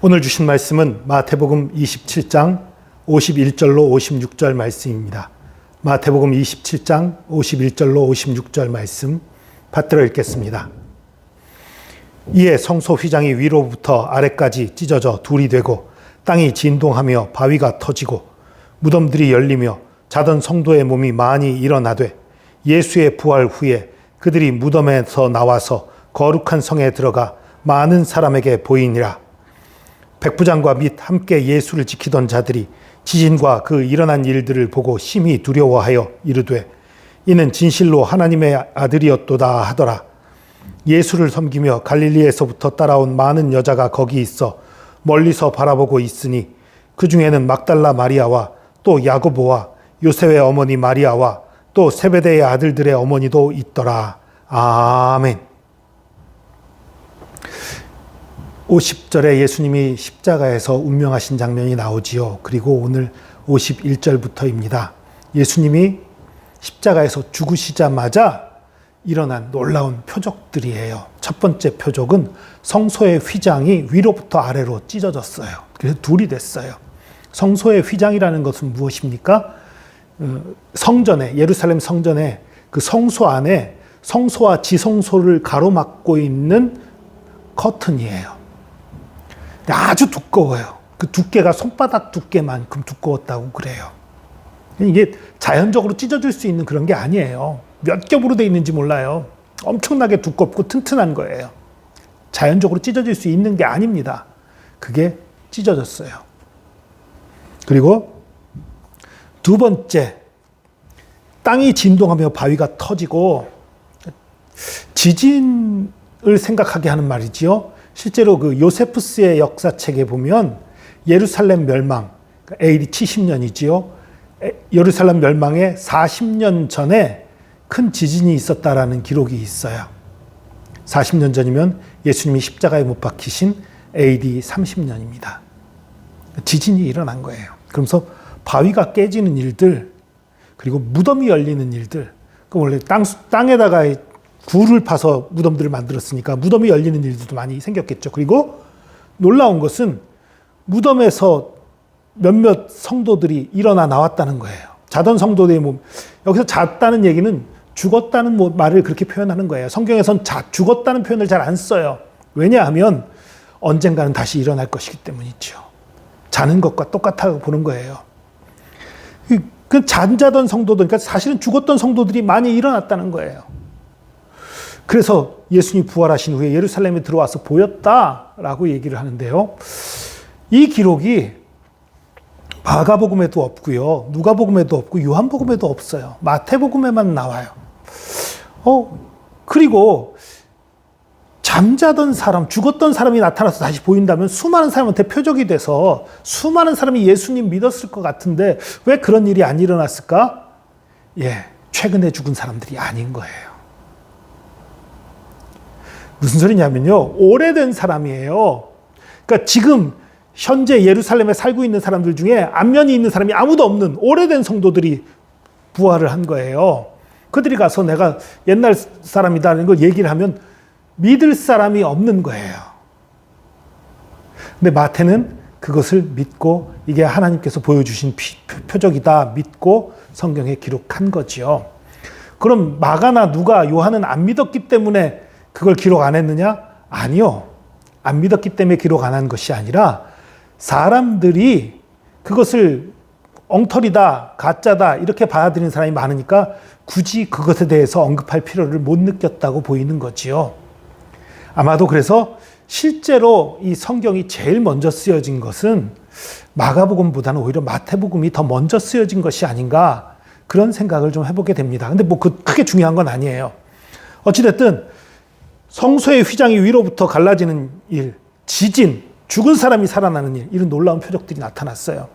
오늘 주신 말씀은 마태복음 27장 51절로 56절 말씀입니다. 마태복음 27장 51절로 56절 말씀 받들어 읽겠습니다. 이에 성소 휘장이 위로부터 아래까지 찢어져 둘이 되고 땅이 진동하며 바위가 터지고 무덤들이 열리며 자던 성도의 몸이 많이 일어나되 예수의 부활 후에 그들이 무덤에서 나와서 거룩한 성에 들어가 많은 사람에게 보이니라. 백부장과 및 함께 예수를 지키던 자들이 지진과 그 일어난 일들을 보고 심히 두려워하여 이르되 이는 진실로 하나님의 아들이었도다 하더라. 예수를 섬기며 갈릴리에서부터 따라온 많은 여자가 거기 있어 멀리서 바라보고 있으니 그 중에는 막달라 마리아와 또 야고보와 요셉의 어머니 마리아와 또 세베대의 아들들의 어머니도 있더라. 아멘. 50절에 예수님이 십자가에서 운명하신 장면이 나오지요. 그리고 오늘 51절부터입니다. 예수님이 십자가에서 죽으시자마자 일어난 놀라운 표적들이에요. 첫 번째 표적은 성소의 휘장이 위로부터 아래로 찢어졌어요. 그래서 둘이 됐어요. 성소의 휘장이라는 것은 무엇입니까? 성전에, 예루살렘 성전에 그 성소 안에 성소와 지성소를 가로막고 있는 커튼이에요. 아주 두꺼워요. 그 두께가 손바닥 두께만큼 두꺼웠다고 그래요. 이게 자연적으로 찢어질 수 있는 그런 게 아니에요. 몇 겹으로 돼 있는지 몰라요. 엄청나게 두껍고 튼튼한 거예요. 자연적으로 찢어질 수 있는 게 아닙니다. 그게 찢어졌어요. 그리고 두 번째, 땅이 진동하며 바위가 터지고 지진을 생각하게 하는 말이지요. 실제로 그 요세푸스의 역사책에 보면 예루살렘 멸망, AD 70년이지요. 예루살렘 멸망의 40년 전에 큰 지진이 있었다라는 기록이 있어요. 40년 전이면 예수님이 십자가에 못 박히신 AD 30년입니다. 지진이 일어난 거예요. 그러면서 바위가 깨지는 일들, 그리고 무덤이 열리는 일들, 원래 땅에다가 굴을 파서 무덤들을 만들었으니까 무덤이 열리는 일들도 많이 생겼겠죠. 그리고 놀라운 것은 무덤에서 몇몇 성도들이 일어나 나왔다는 거예요. 자던 성도들의 몸. 여기서 잤다는 얘기는 죽었다는 말을 그렇게 표현하는 거예요. 성경에선 죽었다는 표현을 잘 안 써요. 왜냐하면 언젠가는 다시 일어날 것이기 때문이죠. 자는 것과 똑같다고 보는 거예요. 그 잠자던 성도들, 그러니까 사실은 죽었던 성도들이 많이 일어났다는 거예요. 그래서 예수님이 부활하신 후에 예루살렘에 들어와서 보였다라고 얘기를 하는데요. 이 기록이 마가복음에도 없고요. 누가복음에도 없고 요한복음에도 없어요. 마태복음에만 나와요. 그리고 잠자던 사람, 죽었던 사람이 나타나서 다시 보인다면 수많은 사람한테 표적이 돼서 수많은 사람이 예수님 믿었을 것 같은데 왜 그런 일이 안 일어났을까? 최근에 죽은 사람들이 아닌 거예요. 무슨 소리냐면요. 오래된 사람이에요. 그러니까 지금 현재 예루살렘에 살고 있는 사람들 중에 안면이 있는 사람이 아무도 없는 오래된 성도들이 부활을 한 거예요. 그들이 가서 내가 옛날 사람이다라는 걸 얘기를 하면 믿을 사람이 없는 거예요. 근데 마태는 그것을 믿고 이게 하나님께서 보여주신 표적이다 믿고 성경에 기록한 거지요. 그럼 마가나 누가 요한은 안 믿었기 때문에 그걸 기록 안 했느냐? 아니요. 안 믿었기 때문에 기록 안 한 것이 아니라 사람들이 그것을 엉터리다, 가짜다 이렇게 받아들이는 사람이 많으니까 굳이 그것에 대해서 언급할 필요를 못 느꼈다고 보이는 거지요. 아마도 그래서 실제로 이 성경이 제일 먼저 쓰여진 것은 마가복음보다는 오히려 마태복음이 더 먼저 쓰여진 것이 아닌가 그런 생각을 좀 해보게 됩니다. 근데 크게 중요한 건 아니에요. 어찌됐든 성소의 휘장이 위로부터 갈라지는 일, 지진, 죽은 사람이 살아나는 일, 이런 놀라운 표적들이 나타났어요.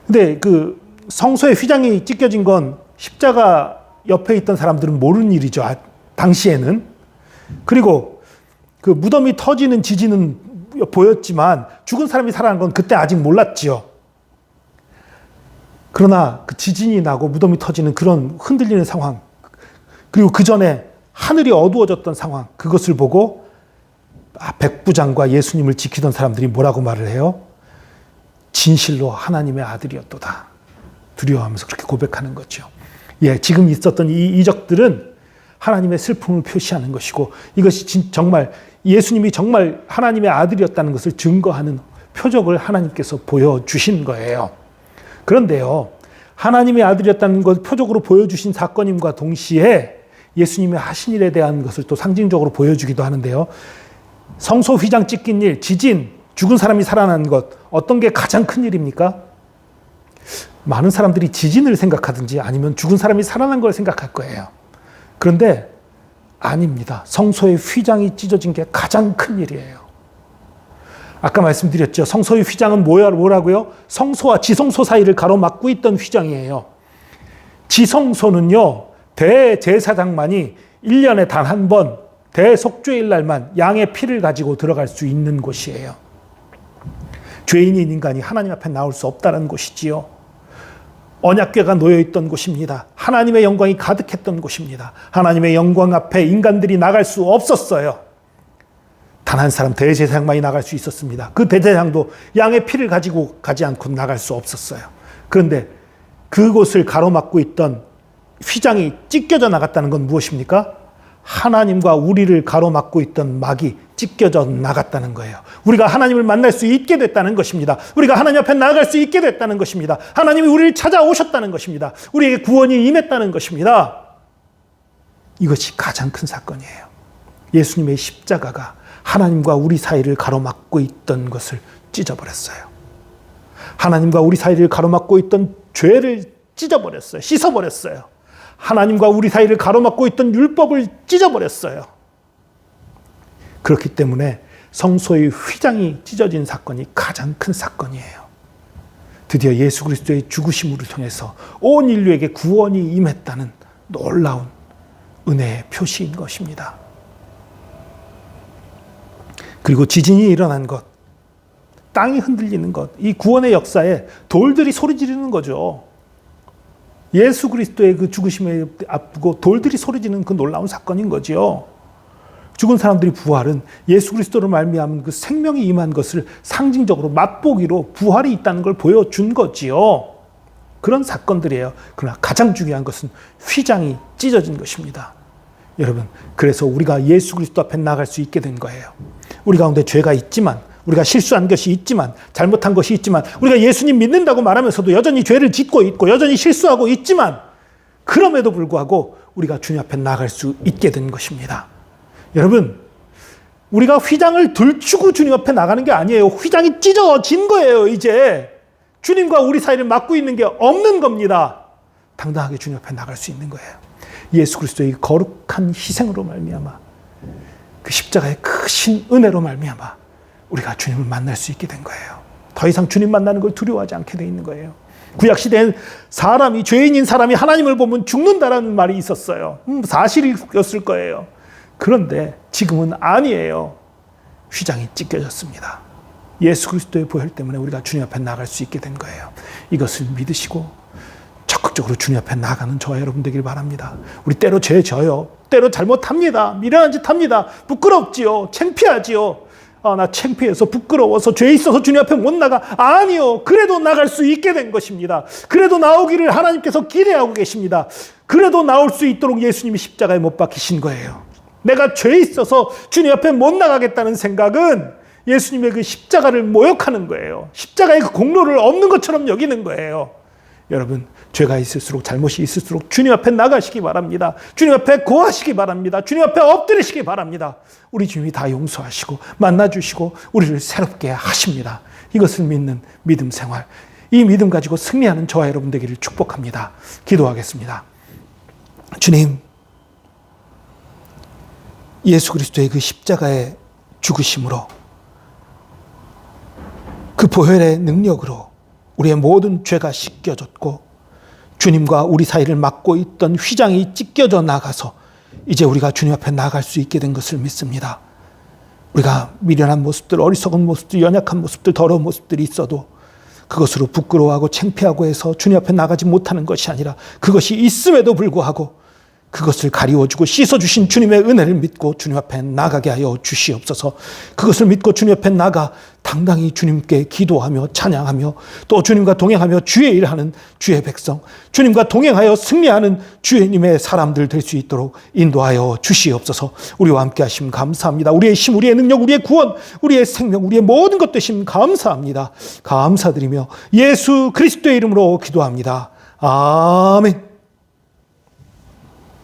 근데 그 성소의 휘장이 찢겨진 건 십자가 옆에 있던 사람들은 모르는 일이죠. 당시에는. 그리고 그 무덤이 터지는 지진은 보였지만 죽은 사람이 살아난 건 그때 아직 몰랐지요. 그러나 그 지진이 나고 무덤이 터지는 그런 흔들리는 상황, 그리고 그 전에 하늘이 어두워졌던 상황, 그것을 보고 백부장과 예수님을 지키던 사람들이 뭐라고 말을 해요? 진실로 하나님의 아들이었도다. 두려워하면서 그렇게 고백하는 거죠. 예, 지금 있었던 이 이적들은 하나님의 슬픔을 표시하는 것이고, 이것이 정말 예수님이 정말 하나님의 아들이었다는 것을 증거하는 표적을 하나님께서 보여주신 거예요. 그런데요, 하나님의 아들이었다는 것 표적으로 보여주신 사건임과 동시에 예수님의 하신 일에 대한 것을 또 상징적으로 보여주기도 하는데요. 성소 휘장 찢긴 일, 지진, 죽은 사람이 살아난 것, 어떤 게 가장 큰 일입니까? 많은 사람들이 지진을 생각하든지 아니면 죽은 사람이 살아난 걸 생각할 거예요. 그런데 아닙니다. 성소의 휘장이 찢어진 게 가장 큰 일이에요. 아까 말씀드렸죠. 성소의 휘장은 뭐라고요? 성소와 지성소 사이를 가로막고 있던 휘장이에요. 지성소는요, 대제사장만이 1년에 단 한 번, 대속죄일 날만 양의 피를 가지고 들어갈 수 있는 곳이에요. 죄인인 인간이 하나님 앞에 나올 수 없다는 곳이지요. 언약궤가 놓여있던 곳입니다. 하나님의 영광이 가득했던 곳입니다. 하나님의 영광 앞에 인간들이 나갈 수 없었어요. 단 한 사람 대제사장만이 나갈 수 있었습니다. 그 대제사장도 양의 피를 가지고 가지 않고 나갈 수 없었어요. 그런데 그곳을 가로막고 있던 휘장이 찢겨져 나갔다는 건 무엇입니까? 하나님과 우리를 가로막고 있던 막이 찢겨져 나갔다는 거예요. 우리가 하나님을 만날 수 있게 됐다는 것입니다. 우리가 하나님 앞에 나아갈 수 있게 됐다는 것입니다. 하나님이 우리를 찾아오셨다는 것입니다. 우리에게 구원이 임했다는 것입니다. 이것이 가장 큰 사건이에요. 예수님의 십자가가 하나님과 우리 사이를 가로막고 있던 것을 찢어버렸어요. 하나님과 우리 사이를 가로막고 있던 죄를 찢어버렸어요. 씻어버렸어요. 하나님과 우리 사이를 가로막고 있던 율법을 찢어버렸어요. 그렇기 때문에 성소의 휘장이 찢어진 사건이 가장 큰 사건이에요. 드디어 예수 그리스도의 죽으심을 통해서 온 인류에게 구원이 임했다는 놀라운 은혜의 표시인 것입니다. 그리고 지진이 일어난 것, 땅이 흔들리는 것, 이 구원의 역사에 돌들이 소리 지르는 거죠. 예수 그리스도의 그 죽으심에 앞두고 돌들이 소리 지르는 그 놀라운 사건인 거죠. 죽은 사람들이 부활은 예수 그리스도로 말미암은 그 생명이 임한 것을 상징적으로 맛보기로 부활이 있다는 걸 보여준 거지요. 그런 사건들이에요. 그러나 가장 중요한 것은 휘장이 찢어진 것입니다. 여러분, 그래서 우리가 예수 그리스도 앞에 나갈 수 있게 된 거예요. 우리 가운데 죄가 있지만, 우리가 실수한 것이 있지만, 잘못한 것이 있지만, 우리가 예수님 믿는다고 말하면서도 여전히 죄를 짓고 있고 여전히 실수하고 있지만, 그럼에도 불구하고 우리가 주님 앞에 나갈 수 있게 된 것입니다. 여러분, 우리가 휘장을 들추고 주님 앞에 나가는 게 아니에요. 휘장이 찢어진 거예요. 이제 주님과 우리 사이를 막고 있는 게 없는 겁니다. 당당하게 주님 앞에 나갈 수 있는 거예요. 예수 그리스도의 거룩한 희생으로 말미암아, 그 십자가의 크신 은혜로 말미암아 우리가 주님을 만날 수 있게 된 거예요. 더 이상 주님 만나는 걸 두려워하지 않게 돼 있는 거예요. 구약시대엔 사람이, 죄인인 사람이 하나님을 보면 죽는다라는 말이 있었어요. 사실이었을 거예요. 그런데 지금은 아니에요. 휘장이 찢겨졌습니다. 예수 그리스도의 보혈 때문에 우리가 주님 앞에 나갈 수 있게 된 거예요. 이것을 믿으시고 적극적으로 주님 앞에 나가는 저와 여러분 되길 바랍니다. 우리 때로 죄 져요. 때로 잘못합니다. 미련한 짓 합니다. 부끄럽지요. 창피하지요. 나 창피해서 부끄러워서 죄 있어서 주님 앞에 못 나가. 아니요. 그래도 나갈 수 있게 된 것입니다. 그래도 나오기를 하나님께서 기대하고 계십니다. 그래도 나올 수 있도록 예수님이 십자가에 못 박히신 거예요. 내가 죄 있어서 주님 앞에 못 나가겠다는 생각은 예수님의 그 십자가를 모욕하는 거예요. 십자가의 그 공로를 없는 것처럼 여기는 거예요. 여러분, 죄가 있을수록, 잘못이 있을수록 주님 앞에 나가시기 바랍니다. 주님 앞에 고하시기 바랍니다. 주님 앞에 엎드리시기 바랍니다. 우리 주님이 다 용서하시고 만나주시고 우리를 새롭게 하십니다. 이것을 믿는 믿음 생활, 이 믿음 가지고 승리하는 저와 여러분 되기를 축복합니다. 기도하겠습니다. 주님, 예수 그리스도의 그 십자가의 죽으심으로, 그 보혈의 능력으로 우리의 모든 죄가 씻겨졌고 주님과 우리 사이를 막고 있던 휘장이 찢겨져 나가서 이제 우리가 주님 앞에 나갈 수 있게 된 것을 믿습니다. 우리가 미련한 모습들, 어리석은 모습들, 연약한 모습들, 더러운 모습들이 있어도 그것으로 부끄러워하고 창피하고 해서 주님 앞에 나가지 못하는 것이 아니라, 그것이 있음에도 불구하고 그것을 가리워주고 씻어주신 주님의 은혜를 믿고 주님 앞에 나가게 하여 주시옵소서. 그것을 믿고 주님 앞에 나가 당당히 주님께 기도하며 찬양하며 또 주님과 동행하며 주의 일하는 주의 백성, 주님과 동행하여 승리하는 주님의 사람들 될 수 있도록 인도하여 주시옵소서. 우리와 함께 하심 감사합니다. 우리의 힘, 우리의 능력, 우리의 구원, 우리의 생명, 우리의 모든 것 되심 감사합니다. 감사드리며 예수 그리스도의 이름으로 기도합니다. 아멘.